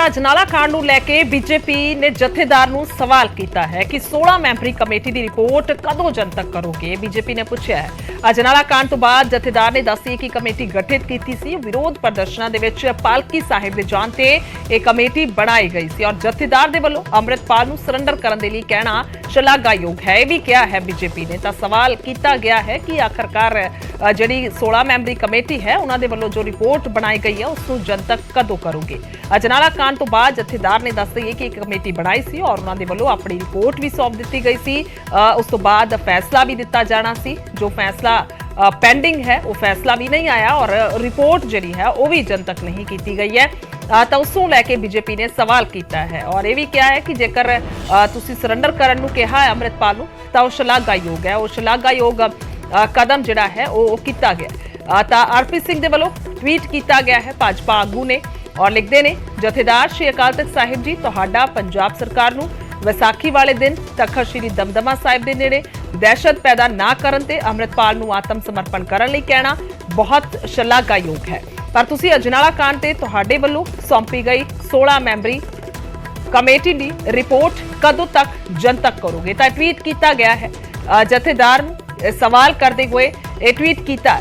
ਅਜਨਾਲਾ ਕਾਂਡ ਨੂੰ ਲੈ ਕੇ ਬੀਜੇਪੀ ਨੇ ਜਥੇਦਾਰ ਨੂੰ ਸਵਾਲ ਕੀਤਾ ਹੈ ਕਿ 16 ਮੈਂਬਰੀ ਕਮੇਟੀ ਦੀ ਰਿਪੋਰਟ ਕਦੋਂ ਜਨਤਕ ਕਰੋਗੇ। ਬੀਜੇਪੀ ਨੇ ਪੁੱਛਿਆ ਹੈ। ਅਜਨਾਲਾ ਕਾਂਡ ਤੋਂ ਬਾਅਦ ਜਥੇਦਾਰ ਨੇ ਦੱਸਿਆ ਕਿ ਕਮੇਟੀ ਗਠਿਤ ਕੀਤੀ ਸੀ। ਵਿਰੋਧ ਪ੍ਰਦਰਸ਼ਨਾਂ ਦੇ ਵਿੱਚ ਪਾਲਕੀ ਸਾਹਿਬ ਦੇ ਜਾਣ ਤੇ ਇਹ ਕਮੇਟੀ ਬਣਾਈ ਗਈ ਸੀ ਔਰ ਜਥੇਦਾਰ ਦੇ ਵੱਲੋਂ ਅੰਮ੍ਰਿਤਪਾਲ ਨੂੰ ਸਰੈਂਡਰ ਕਰਨ ਦੇ ਲਈ ਕਹਿਣਾ ਸ਼ਲਾਘਾਯੋਗ ਹੈ। ਇਹ ਵੀ ਕਿਹਾ ਹੈ ਬੀਜੇਪੀ ਨੇ। ਤਾਂ ਸਵਾਲ ਕੀਤਾ ਗਿਆ ਹੈ ਕਿ ਆਖਰਕਾਰ ਜਿਹੜੀ 16 ਮੈਂਬਰੀ ਕਮੇਟੀ ਹੈ ਉਹਨਾਂ ਦੇ ਵੱਲੋਂ ਜੋ ਰਿਪੋਰਟ ਬਣਾਈ ਗਈ ਹੈ ਉਸ ਨੂੰ ਜਨਤਕ ਕਦੋਂ ਕਰੋਗੇ। ਅਜਨਾਲਾ ਕਾਂਡ ਤੋਂ ਬਾਅਦ ਜਥੇਦਾਰ ਨੇ ਦੱਸਿਆ ਕਿ ਇੱਕ ਕਮੇਟੀ ਬਣਾਈ ਸੀ ਔਰ ਉਹਨਾਂ ਦੇ ਵੱਲੋਂ ਆਪਣੀ ਰਿਪੋਰਟ ਵੀ ਸੌਂਪ ਦਿੱਤੀ ਗਈ ਸੀ। ਉਸ ਤੋਂ ਬਾਅਦ ਫੈਸਲਾ ਵੀ ਦਿੱਤਾ ਜਾਣਾ ਸੀ। ਜੋ ਫੈਸਲਾ ਪੈਂਡਿੰਗ ਹੈ ਉਹ ਫੈਸਲਾ ਵੀ ਨਹੀਂ ਆਇਆ ਔਰ ਰਿਪੋਰਟ ਜਿਹੜੀ ਹੈ ਉਹ ਵੀ ਜਨਤਕ ਨਹੀਂ ਕੀਤੀ ਗਈ ਹੈ। ਤਾਂ ਉਸ ਨੂੰ ਲੈ ਕੇ ਬੀਜੇਪੀ ਨੇ ਸਵਾਲ ਕੀਤਾ ਹੈ ਔਰ ਇਹ ਵੀ ਕਿਹਾ ਹੈ ਕਿ ਜੇਕਰ ਤੁਸੀਂ ਸਰੈਂਡਰ ਕਰਨ ਨੂੰ ਕਿਹਾ ਹੈ ਅੰਮ੍ਰਿਤਪਾਲ ਨੂੰ ਤਾਂ ਉਹ ਸ਼ਲਾਘਾਯੋਗ ਹੈ। ਉਹ ਸ਼ਲਾਘਾਯੋਗ ਕਦਮ ਜਿਹੜਾ ਹੈ ਉਹ ਕੀਤਾ ਗਿਆ। ਤਾਂ ਆਰਪੀ ਸਿੰਘ ਦੇ ਵੱਲੋਂ ਟਵੀਟ ਕੀਤਾ ਗਿਆ ਹੈ ਭਾਜਪਾ ਆਗੂ ਨੇ ਔਰ ਲਿਖਦੇ ਨੇ, ਜਥੇਦਾਰ ਸ਼੍ਰੀ ਅਕਾਲ ਤਖਤ ਸਾਹਿਬ ਜੀ, ਤੁਹਾਡਾ ਪੰਜਾਬ ਸਰਕਾਰ ਨੂੰ ਵਿਸਾਖੀ ਵਾਲੇ ਦਿਨ ਤਖਤ ਸ਼੍ਰੀ ਦਮਦਮਾ ਸਾਹਿਬ ਦੇ ਨੇੜੇ ਦਹਿਸ਼ਤ ਪੈਦਾ ਨਾ ਕਰਨ ਤੇ ਅੰਮ੍ਰਿਤਪਾਲ ਨੂੰ ਆਤਮ ਸਮਰਪਣ ਕਰਨ ਲਈ ਕਹਿਣਾ ਬਹੁਤ ਸ਼ਲਾਘਾਯੋਗ ਹੈ। ਪਰ ਤੁਸੀਂ ਅਜਨਾਲਾ ਕਾਂਡ ਤੇ ਤੁਹਾਡੇ ਵੱਲੋਂ ਸੌਂਪੀ ਗਈ 16 ਮੈਂਬਰੀ ਕਮੇਟੀ ਦੀ ਰਿਪੋਰਟ ਕਦੋਂ ਤੱਕ ਜਨਤਕ ਕਰੋਗੇ। ਤਾਂ ਟਵੀਟ ਕੀਤਾ ਗਿਆ ਹੈ। ਜਥੇਦਾਰ ਨੂੰ ਸਵਾਲ ਕਰਦੇ ਹੋਏ ਇਹ ਟਵੀਟ ਕੀਤਾ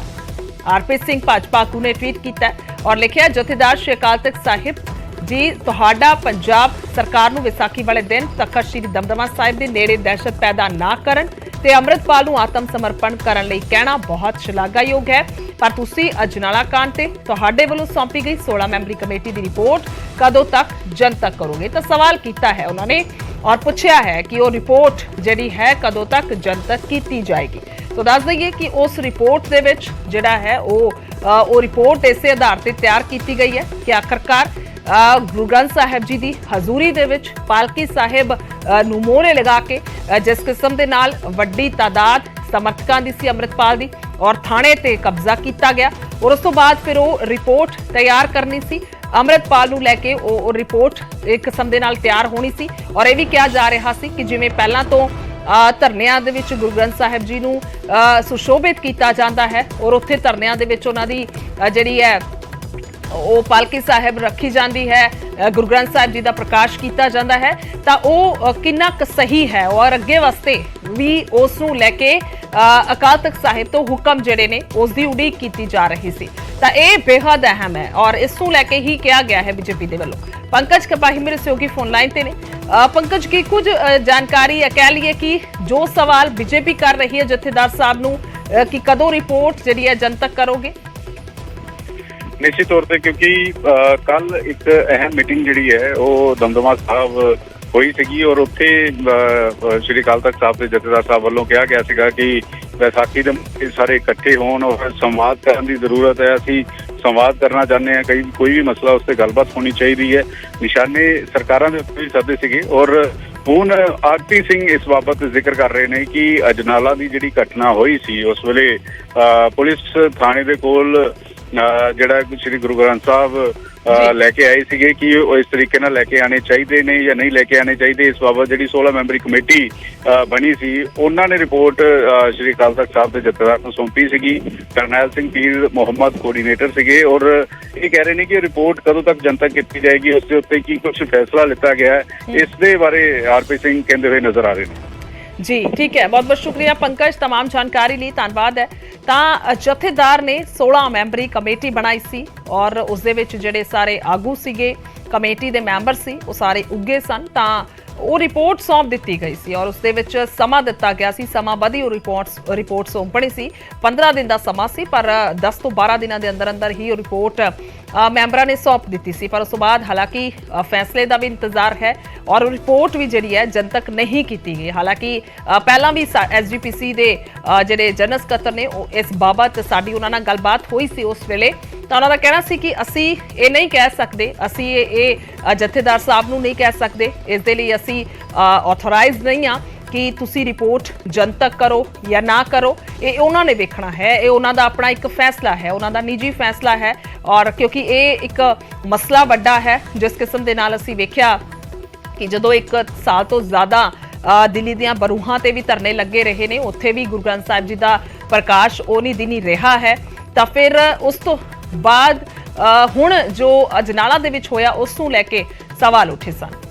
ਆਰਪੀ ਸਿੰਘ ਭਾਜਪਾ ਆਗੂ ਨੇ ਟਵੀਟ ਕੀਤਾ ਔਰ ਲਿਖਿਆ, ਜਥੇਦਾਰ ਸ਼੍ਰੀ ਅਕਾਲ ਤਖਤ ਸਾਹਿਬ ਜੀ, ਤੁਹਾਡਾ ਪੰਜਾਬ ਸਰਕਾਰ ਨੂੰ ਵਿਸਾਖੀ ਵਾਲੇ ਦਿਨ ਤਖਤ ਸ਼੍ਰੀ ਦਮਦਮਾ ਸਾਹਿਬ ਦੇ ਨੇੜੇ ਦਹਿਸ਼ਤ ਪੈਦਾ ਨਾ ਕਰਨ ਤੇ ਅੰਮ੍ਰਿਤਪਾਲ ਨੂੰ ਆਤਮ ਸਮਰਪਣ ਕਰਨ ਲਈ ਕਹਿਣਾ ਬਹੁਤ ਸ਼ਲਾਘਾਯੋਗ ਹੈ। ਪਰ ਤੁਸੀਂ ਅਜਨਾਲਾ ਕਾਂਡ ਤੇ ਤੁਹਾਡੇ ਵੱਲੋਂ ਸੌਂਪੀ ਗਈ 16 ਮੈਂਬਰੀ ਕਮੇਟੀ ਦੀ ਰਿਪੋਰਟ ਕਦੋਂ ਤੱਕ ਜਨਤਕ ਕਰੋਗੇ। ਤਾਂ ਸਵਾਲ ਕੀਤਾ ਹੈ ਉਹਨਾਂ ਨੇ ਔਰ ਪੁੱਛਿਆ ਹੈ ਕਿ ਉਹ ਰਿਪੋਰਟ ਜਿਹੜੀ ਹੈ ਕਦੋਂ ਤੱਕ ਜਨਤਕ ਕੀਤੀ ਜਾਏਗੀ। तो दस दईए कि उस रिपोर्ट दे विच जिहड़ा है वो रिपोर्ट इसे आधार ते तैयार की गई है कि आखिरकार गुरु ग्रंथ साहिब जी की हजूरी दे विच पालकी साहिब नूं मोहरे लगा के जिस किस्म दे नाल वड्डी तादाद समर्थकां दी सी अंम੍ਰਿਤਪਾਲ दी और थाणे ते कब्जा किया गया और उस तो बाद फिर वो रिपोर्ट तैयार करनी सी ਅੰਮ੍ਰਿਤਪਾਲ ਨੂੰ ਲੈ ਕੇ ਉਹ ਰਿਪੋर्ट एक किस्म दे नाल तैयार होनी सी और यह भी कहा जा रहा सी कि जिवें पहलां तो ਧਰਨਿਆਂ ਦੇ ਵਿੱਚ ਗੁਰੂ ਗ੍ਰੰਥ ਸਾਹਿਬ ਜੀ ਨੂੰ ਸੁਸ਼ੋਭਿਤ ਕੀਤਾ ਜਾਂਦਾ ਹੈ ਔਰ ਉੱਥੇ ਧਰਨਿਆਂ ਦੇ ਵਿੱਚ ਉਹਨਾਂ ਦੀ ਜਿਹੜੀ ਹੈ ਉਹ ਪਾਲਕੀ ਸਾਹਿਬ ਰੱਖੀ ਜਾਂਦੀ ਹੈ, ਗੁਰੂ ਗ੍ਰੰਥ ਸਾਹਿਬ ਜੀ ਦਾ ਪ੍ਰਕਾਸ਼ ਕੀਤਾ ਜਾਂਦਾ ਹੈ। ਤਾਂ ਉਹ ਕਿੰਨਾ ਕੁ ਸਹੀ ਹੈ ਔਰ ਅੱਗੇ ਵਾਸਤੇ ਵੀ ਉਸ ਨੂੰ ਲੈ ਕੇ ਅਕਾਲ ਤਖਤ ਸਾਹਿਬ ਤੋਂ ਹੁਕਮ ਜਿਹੜੇ ਨੇ ਉਸ ਦੀ ਉਡੀਕ ਕੀਤੀ ਜਾ ਰਹੀ ਸੀ। ਤਾਂ ਇਹ ਬੇहद ਅਹਿਮ ਹੈ ਔਰ ਇਸ ਨੂੰ ਲੈ ਕੇ ਹੀ ਕਿਹਾ ਗਿਆ ਹੈ ਬੀਜੇਪੀ ਦੇ ਵੱਲੋਂ। पंकज कपाही मेरे सहयोगी फोन लाइन ते ने। पंकज की कुछ जानकारी कह लीए कि जो सवाल बीजेपी कर रही है जथेदार साहब नूं कि कदों रिपोर्ट जिहड़ी है जनतक करोगे। निश्चित तौर पर क्योंकि कल एक अहम मीटिंग जिहड़ी है वो दमदमा साहब होई सीगी और उत्थे श्री अकाल तख्त साहब के जथेदार साहब वालों कहा गया सीगा कि वैसाखी दे सारे इकट्ठे होण और संवाद करने की जरूरत है। असीं संवाद करना चाहते हैं, कई कोई भी मसला उस पर गलबात होनी चाहिए है। निशाने सरकारों के भी सदे सीगे और हुण आरपी सिंह इस बाबत जिक्र कर रहे हैं कि अजनाला की जिहड़ी घटना हुई सी उस वेले पुलिस थाने दे कोल जिहड़ा श्री गुरु ग्रंथ साहब लैके आए सीगे कि इस तरीके नाल लैके आने चाहिए ने या नहीं लैके आने चाहिए। इस बाबत जिहड़ी 16 मैंबरी कमेटी बनी सी उन्होंने रिपोर्ट श्री अकाल तख्त साहब के जथेदार को सौंपी सीगी। करनैल सिंह पीर मुहम्मद कोआर्डीनेटर सीगे और ये कह रहे हैं कि रिपोर्ट कदों तक जनतक की जाएगी, उसके उत्ते की कुछ फैसला लिता गया है, इस दे बारे आरपी सिंह कहते हुए नजर आ रहे हैं। जी ठीक है, बहुत बहुत शुक्रिया पंकज, तमाम जानकारी ली धन्यवाद है। ਤਾਂ ਜਥੇਦਾਰ ਨੇ 16 ਮੈਂਬਰੀ ਕਮੇਟੀ ਬਣਾਈ ਸੀ ਔਰ ਉਸ ਦੇ ਵਿੱਚ ਜਿਹੜੇ ਸਾਰੇ ਆਗੂ ਸੀਗੇ ਕਮੇਟੀ ਦੇ ਮੈਂਬਰ ਸੀ ਉਹ ਸਾਰੇ ਉੱਗੇ ਸਨ। ਤਾਂ ਉਹ ਰਿਪੋਰਟ ਸੌਂਪ ਦਿੱਤੀ ਗਈ ਸੀ ਔਰ ਉਸ ਦੇ ਵਿੱਚ ਸਮਾਂ ਦਿੱਤਾ ਗਿਆ ਸੀ, ਸਮਾਂ ਵਧੀ ਉਹ ਰਿਪੋਰਟ ਸੌਂਪਣੀ ਸੀ। 15 ਦਿਨ ਦਾ ਸਮਾਂ ਸੀ ਪਰ 10 ਤੋਂ 12 ਦਿਨਾਂ ਦੇ ਅੰਦਰ ਅੰਦਰ ਹੀ ਉਹ ਰਿਪੋਰਟ ਮੈਂਬਰਾਂ ਨੇ ਸੌਂਪ ਦਿੱਤੀ ਸੀ। ਪਰ ਉਸ ਤੋਂ ਬਾਅਦ ਹਾਲਾਂਕਿ ਫੈਸਲੇ ਦਾ ਵੀ ਇੰਤਜ਼ਾਰ ਹੈ ਔਰ ਰਿਪੋਰਟ ਵੀ ਜਿਹੜੀ ਹੈ ਜਨਤਕ ਨਹੀਂ ਕੀਤੀ ਗਈ। ਹਾਲਾਂਕਿ ਪਹਿਲਾਂ ਵੀ ਐਸਜੀਪੀਸੀ ਦੇ ਜਿਹੜੇ ਜਨਰਲ ਸਕੱਤਰ ਨੇ ਇਸ ਬਾਬਤ ਸਾਡੀ ਉਹਨਾਂ ਨਾਲ ਗੱਲਬਾਤ ਹੋਈ ਸੀ ਉਸ ਵੇਲੇ। ਤਾਂ ਉਹਨਾਂ ਦਾ ਕਹਿਣਾ ਸੀ ਕਿ ਅਸੀਂ ਇਹ ਨਹੀਂ ਕਹਿ ਸਕਦੇ, ਅਸੀਂ ਇਹ ਜਥੇਦਾਰ ਸਾਹਿਬ ਨੂੰ ਨਹੀਂ ਕਹਿ ਸਕਦੇ, ਇਸ ਦੇ ਲਈ ਅਸੀਂ ਆਥੋਰਾਈਜ਼ਡ ਨਹੀਂ ਹਾਂ ਕਿ ਤੁਸੀਂ ਰਿਪੋਰਟ ਜਨਤਕ ਕਰੋ ਜਾਂ ਨਾ ਕਰੋ। ਇਹ ਉਹਨਾਂ ਨੇ ਵੇਖਣਾ ਹੈ, ਇਹ ਉਹਨਾਂ ਦਾ ਆਪਣਾ ਇੱਕ ਫੈਸਲਾ ਹੈ, ਉਹਨਾਂ ਦਾ ਨਿੱਜੀ ਫੈਸਲਾ ਹੈ। ਔਰ ਕਿਉਂਕਿ ਇਹ ਇੱਕ ਮਸਲਾ ਵੱਡਾ ਹੈ ਜਿਸ ਕਿਸਮ ਦੇ ਨਾਲ ਅਸੀਂ ਵੇਖਿਆ ਕਿ ਜਦੋਂ 1 ਸਾਲ ਤੋਂ ਜ਼ਿਆਦਾ ਦਿੱਲੀ ਦੀਆਂ ਬਰੂਹਾਂ ਤੇ ਵੀ ਧਰਨੇ ਲੱਗੇ ਰਹੇ ਨੇ, ਉੱਥੇ ਵੀ ਗੁਰੂ ਗ੍ਰੰਥ ਸਾਹਿਬ ਜੀ ਦਾ ਪ੍ਰਕਾਸ਼ ਉਹ ਨਹੀਂ ਦਿਨੀ ਰਿਹਾ ਹੈ। ਤਾਂ ਫਿਰ ਉਸ ਤੋਂ ਬਾਅਦ ਹੁਣ ਜੋ ਅਜਨਾਲਾ ਦੇ ਵਿੱਚ ਹੋਇਆ ਉਸ ਨੂੰ ਲੈ ਕੇ ਸਵਾਲ ਉੱਠੇ ਸਨ।